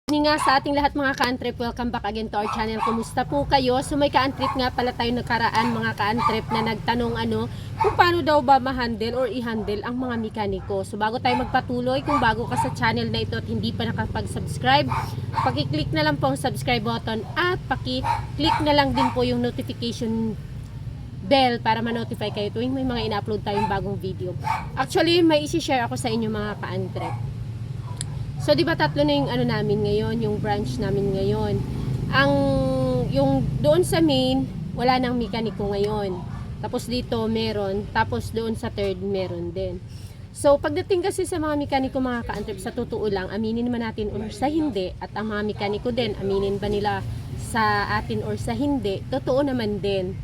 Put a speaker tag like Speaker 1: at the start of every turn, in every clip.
Speaker 1: Ni nga sa ating lahat mga ka-antrip, welcome back again to our channel. Kumusta po kayo? So may ka-antrip nga pala tayo nakaraan mga ka-antrip na nagtanong kung paano daw ba ma-handle or i-handle ang mga mekaniko. So bago tayo magpatuloy, kung bago ka sa channel na ito at hindi pa nakapag-subscribe, paki-click na lang po ang subscribe button at paki-click na lang din po yung notification bell para ma-notify kayo tuwing may mga ina-upload tayong bagong video. Actually, may isi-share ako sa inyo mga ka-antrip. So, di ba tatlo na yung namin ngayon, yung branch namin ngayon. Yung doon sa main, wala nang mekaniko ngayon. Tapos dito, meron. Tapos doon sa third, meron din. So, pagdating kasi sa mga mekaniko mga ka-antrip, sa totoo lang, aminin naman natin or sa hindi, at ang mga mekaniko din, aminin ba nila sa atin or sa hindi, totoo naman din.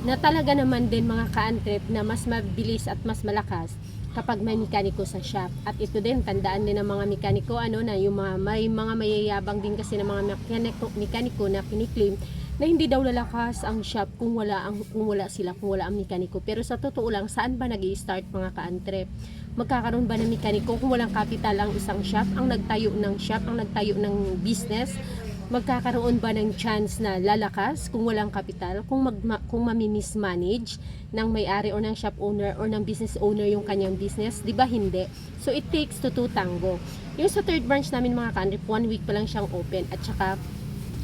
Speaker 1: Na talaga naman din mga ka-antrip na mas mabilis at mas malakas kapag may mekaniko sa shop. At ito din, tandaan din ng mga mekaniko, na yung may mga mayayabang din kasi ng mga mekaniko na kiniklaim na hindi daw lalakas ang shop kung wala ang mekaniko. Pero sa totoo lang, saan ba nag-i-start mga ka-antrip? Magkakaroon ba ng mekaniko kung walang kapital ang isang shop, ang nagtayo ng shop, ang nagtayo ng business? Magkakaroon ba ng chance na lalakas kung walang kapital, kung mami-mismanage ng may-ari o ng shop owner or ng business owner yung kanyang business? Di ba hindi? So it takes to tango. Yung sa third branch namin mga ka-antrip, 1 week pa lang siyang open, at saka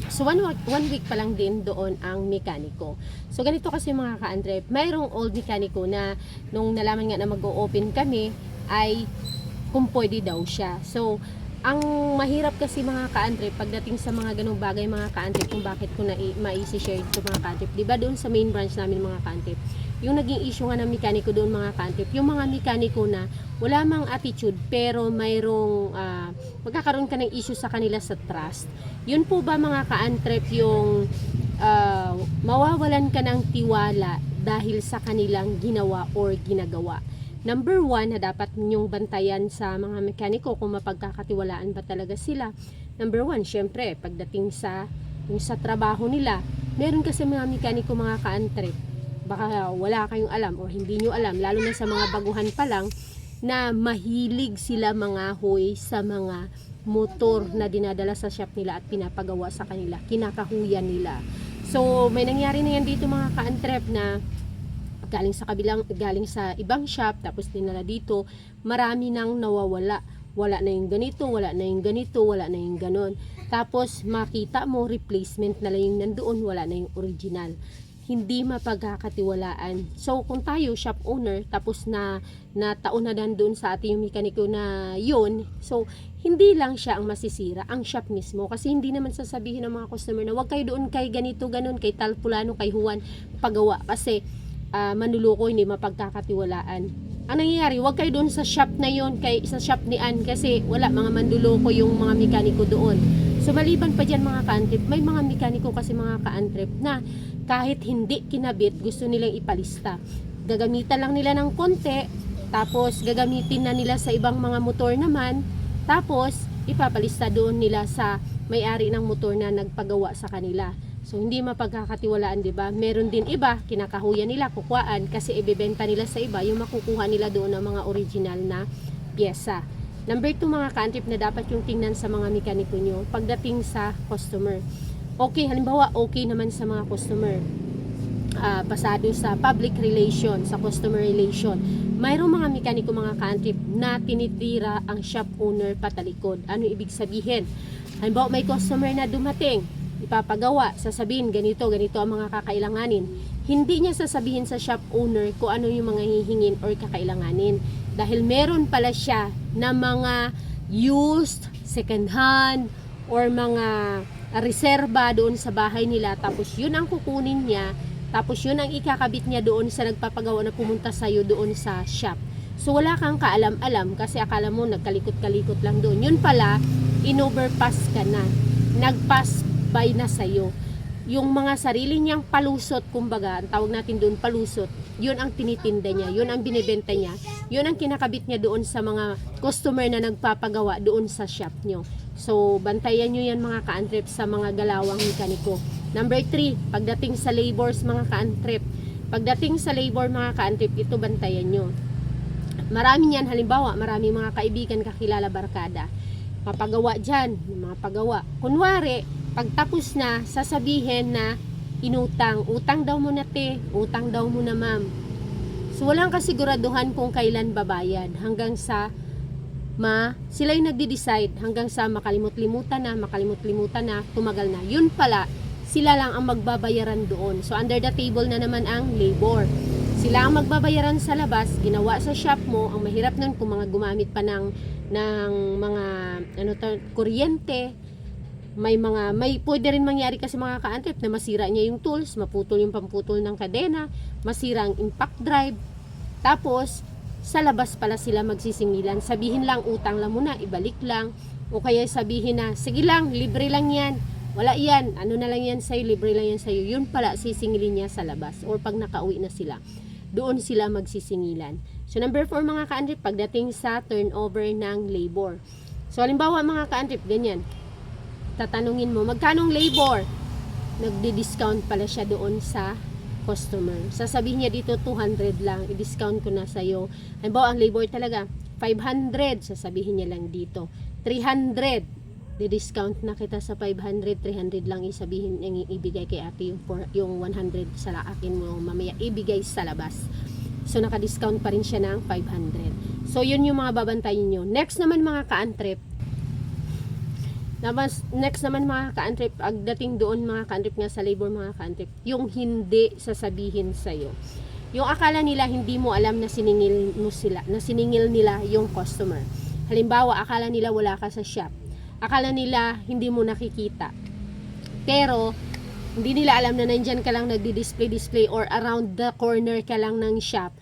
Speaker 1: so one week pa lang din doon ang mekaniko. So ganito kasi mga ka-antrip, mayroong old mekaniko na nung nalaman nga na mag-o-open kami ay kung pwede daw siya. So ang mahirap kasi mga ka-antrip pagdating sa mga ganung bagay mga ka-antrip, kung bakit ko na ma-share ito mga ka-antrip. Diba doon sa main branch namin mga ka-antrip, yung naging issue nga ng mekaniko doon mga ka-antrip, yung mga mekaniko na wala mang attitude pero mayroong magkakaroon ka ng issue sa kanila sa trust. Yun po ba mga ka-antrip yung mawawalan ka ng tiwala dahil sa kanilang ginawa or ginagawa? Number 1 na dapat ninyong bantayan sa mga mekaniko kung mapagkakatiwalaan ba talaga sila. Number 1, syempre, pagdating sa trabaho nila, meron kasi mga mekaniko mga ka-antrip, baka wala kayong alam o hindi nyo alam, lalo na sa mga baguhan pa lang, na mahilig sila mga hoy sa mga motor na dinadala sa shop nila at pinapagawa sa kanila, kinakahuyan nila. So, may nangyari na yan dito mga ka-antrip na galing sa ibang shop, tapos dinala dito, marami nang nawawala. Wala na yung ganito, wala na yung ganito, wala na yung ganon. Tapos makita mo, replacement na lang yung nandoon, wala na yung original. Hindi mapagkakatiwalaan. So kung tayo shop owner, tapos na taon na nandoon sa ating yung mekaniko na yun, so hindi lang siya ang masisira, ang shop mismo. Kasi hindi naman sasabihin ng mga customer na wag kayo doon kay ganito, ganon, kay tal pulano, kay Juan pagawa. Kasi manluloko, hindi mapagkakatiwalaan. Ang nangyayari, wag kayo doon sa shop na yon, sa shop ni Ann, kasi wala, mga manluloko yung mga mekaniko doon. So maliban pa dyan mga ka-antrip, may mga mekaniko kasi mga ka-antrip na kahit hindi kinabit, gusto nilang ipalista. Gagamitan lang nila ng konti, tapos gagamitin na nila sa ibang mga motor naman, tapos ipapalista doon nila sa may-ari ng motor na nagpagawa sa kanila. So hindi mapagkakatiwalaan, 'di ba? Meron din iba, kinakahuyan nila, kukuhaan kasi ibebenta nila sa iba yung makukuha nila doon ng mga original na pyesa. Number 2 mga ka-antrip na dapat yung tingnan sa mga mekaniko nyo pagdating sa customer. Okay, halimbawa okay naman sa mga customer. Pasado sa public relation, sa customer relation. Mayroong mga mekaniko mga ka-antrip na tinitira ang shop owner patalikod. Ano ibig sabihin? Halimbawa may customer na dumating, ipapagawa, sasabihin ganito ang mga kakailanganin. Hindi niya sasabihin sa shop owner kung ano yung mga hihingin or kakailanganin. Dahil meron pala siya na mga used, second hand, or mga reserba doon sa bahay nila. Tapos yun ang kukunin niya. Tapos yun ang ikakabit niya doon sa nagpapagawa na pumunta sa'yo doon sa shop. So wala kang kaalam-alam kasi akala mo nagkalikot-kalikot lang doon. Yun pala, in-overpass ka na. Nag-pass by na sa'yo. Yung mga sarili niyang palusot, kumbaga, ang tawag natin doon palusot, yun ang tinitinda niya, yun ang binibenta niya, yun ang kinakabit niya doon sa mga customer na nagpapagawa doon sa shop nyo. So, bantayan nyo yan mga ka-antrip sa mga galawang mekaniko. Number 3, pagdating sa labors mga ka-antrip. Pagdating sa labor mga ka-antrip, ito bantayan nyo. Marami yan, halimbawa, marami mga kaibigan, kakilala, barkada. mapagawa dyan, mga pagawa. Kunwari, pagtapos na, sasabihin na utang daw mo na te, utang daw mo na ma'am. So walang kasiguraduhan kung kailan babayad hanggang sa sila yung nagde-decide hanggang sa makalimut-limutan na, tumagal na. Yun pala, sila lang ang magbabayaran doon. So under the table na naman ang labor. Sila ang magbabayaran sa labas, ginawa sa shop mo. Ang mahirap nun kung mga gumamit pa ng mga kuryente. May pwede rin mangyari kasi mga ka-antrip na masira niya yung tools, maputol yung pamputol ng kadena, masira ang impact drive. Tapos sa labas pala sila magsisingilan. Sabihin lang utang lang muna, ibalik lang. O kaya sabihin na, sige lang, libre lang yan. Wala yan, ano na lang yan sa'yo, libre lang yan sa'yo. Yun pala, sisingilin niya sa labas. Or pag nakauwi na sila, doon sila magsisingilan. So number 4 mga ka-antrip, pagdating sa turnover ng labor. So halimbawa mga ka-antrip, ganyan. Tatanungin mo, magkanong labor? Nagdi-discount pala siya doon sa customer. Sasabihin niya dito 200 lang, i-discount ko na sa'yo. Halimbawa, ang labor talaga 500, sasabihin niya lang dito 300, di-discount na kita sa 500, 300 lang isabihin niyang ibigay kay ate yung 100 sa akin mo mamaya ibigay sa labas. So naka-discount pa rin siya ng 500. So yun yung mga babantayin nyo. Next naman mga ka-antrip, next naman mga ka-antrip, pagdating doon mga ka-antrip nga sa labor mga ka-antrip, yung hindi sasabihin sa'yo. Yung akala nila hindi mo alam na siningil mo sila, na siningil nila yung customer. Halimbawa, akala nila wala ka sa shop. Akala nila hindi mo nakikita. Pero hindi nila alam na nandyan ka lang nagdi-display or around the corner ka lang ng shop.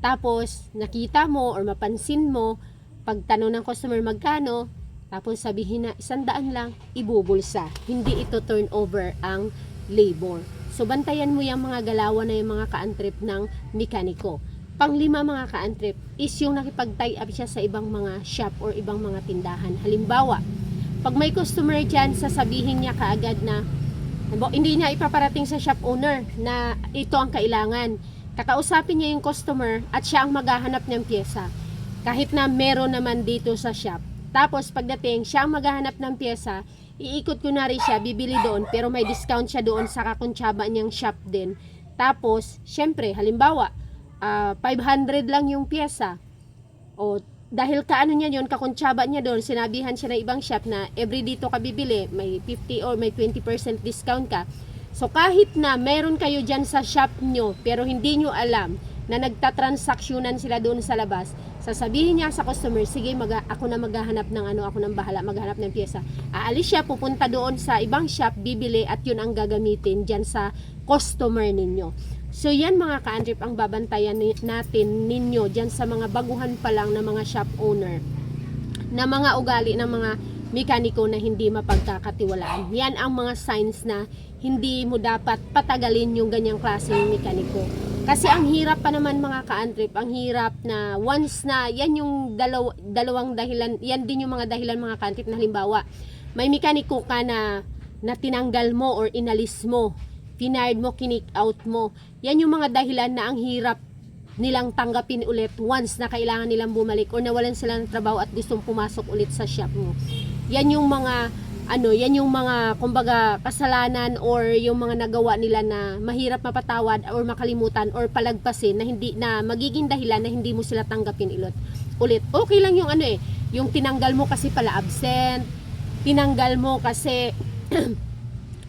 Speaker 1: Tapos nakita mo or mapansin mo, pagtanong ng customer magkano, tapos sabihin na 100 lang, ibubulsa. Hindi ito turnover ang labor. So bantayan mo yung mga galawan na yung mga ka-antrip ng mekaniko. Panglima mga ka-antrip is yung nakipag-tie up siya sa ibang mga shop or ibang mga tindahan. Halimbawa, pag may customer dyan, sasabihin niya kaagad na hindi niya ipaparating sa shop owner na ito ang kailangan. Kakausapin niya yung customer at siya ang maghahanap ng pyesa. Kahit na meron naman dito sa shop. Tapos pagdating, siya ang maghahanap ng pyesa, iikot ko na rin siya, bibili doon, pero may discount siya doon sa kakuntsaba niyang shop din. Tapos, syempre, halimbawa, 500 lang yung pyesa. O, dahil kaano niya yun, kakuntsaba niya doon, sinabihan siya ng ibang shop na every dito ka bibili, may 50 or may 20% discount ka. So, kahit na meron kayo dyan sa shop nyo, pero hindi nyo alam na nagtatransaksyonan sila doon sa labas, sasabihin niya sa customer, sige, ako na maghahanap ng ako nang bahala maghanap ng pyesa. Aalis siya, pupunta doon sa ibang shop, bibili at yun ang gagamitin dyan sa customer ninyo. So yan mga ka-antrip ang babantayan natin ninyo dyan sa mga baguhan pa lang na mga shop owner, na mga ugali ng mga mekaniko na hindi mapagkakatiwalaan. Yan ang mga signs na hindi mo dapat patagalin yung ganyang klaseng mekaniko. Kasi ang hirap pa naman mga ka-antrip, ang hirap na once na, yan yung dalawang dahilan, yan din yung mga dahilan mga ka-antrip na halimbawa, may mekaniko ka na tinanggal mo or inalis mo, finard mo, kinik out mo, yan yung mga dahilan na ang hirap nilang tanggapin ulit once na kailangan nilang bumalik or nawalan sila ng trabaho at gustong pumasok ulit sa shop mo. Yan yung mga yan yung mga kumbaga kasalanan or yung mga nagawa nila na mahirap mapatawad or makalimutan or palagpasin na hindi na magiging dahilan na hindi mo sila tanggapin ulit. Okay lang yung yung tinanggal mo kasi pala absent, tinanggal mo kasi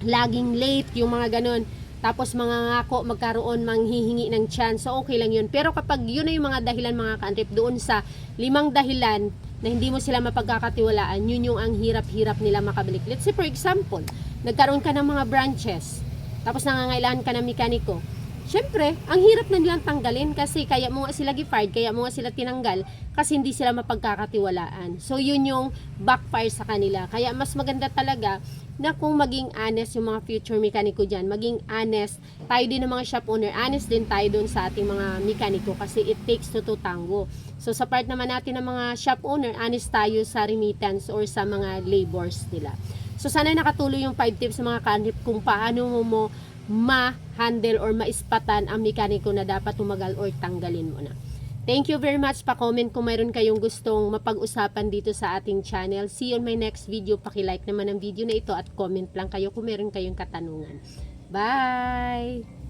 Speaker 1: laging late, yung mga ganun. Tapos mangangako, magkaroon, manghihingi ng chance. So okay lang yun. Pero kapag yun na yung mga dahilan mga ka-antrip, doon sa 5 dahilan na hindi mo sila mapagkakatiwalaan, yun yung ang hirap-hirap nila makabalik. Let's say for example, nagkaroon ka ng mga branches, tapos nangangailangan ka ng mekaniko. Syempre, ang hirap na nilang tanggalin kasi kaya mo nga sila gifired, kaya mo nga sila tinanggal kasi hindi sila mapagkakatiwalaan. So yun yung backfire sa kanila. Kaya mas maganda talaga na kung maging honest yung mga future mekaniko dyan, maging honest tayo din ng mga shop owner, honest din tayo dun sa ating mga mekaniko kasi it takes two to tango. So sa part naman natin ng mga shop owner, honest tayo sa remittance or sa mga labors nila. So sana nakatulong yung 5 tips sa mga ka-antrip kung paano mo ma-handle or maispatan ang mekaniko na dapat tumagal or tanggalin mo na. Thank you very much. Pa-comment kung mayroon kayong gustong mapag-usapan dito sa ating channel. See you on my next video. Paki-like naman ang video na ito at comment lang kayo kung mayroon kayong katanungan. Bye!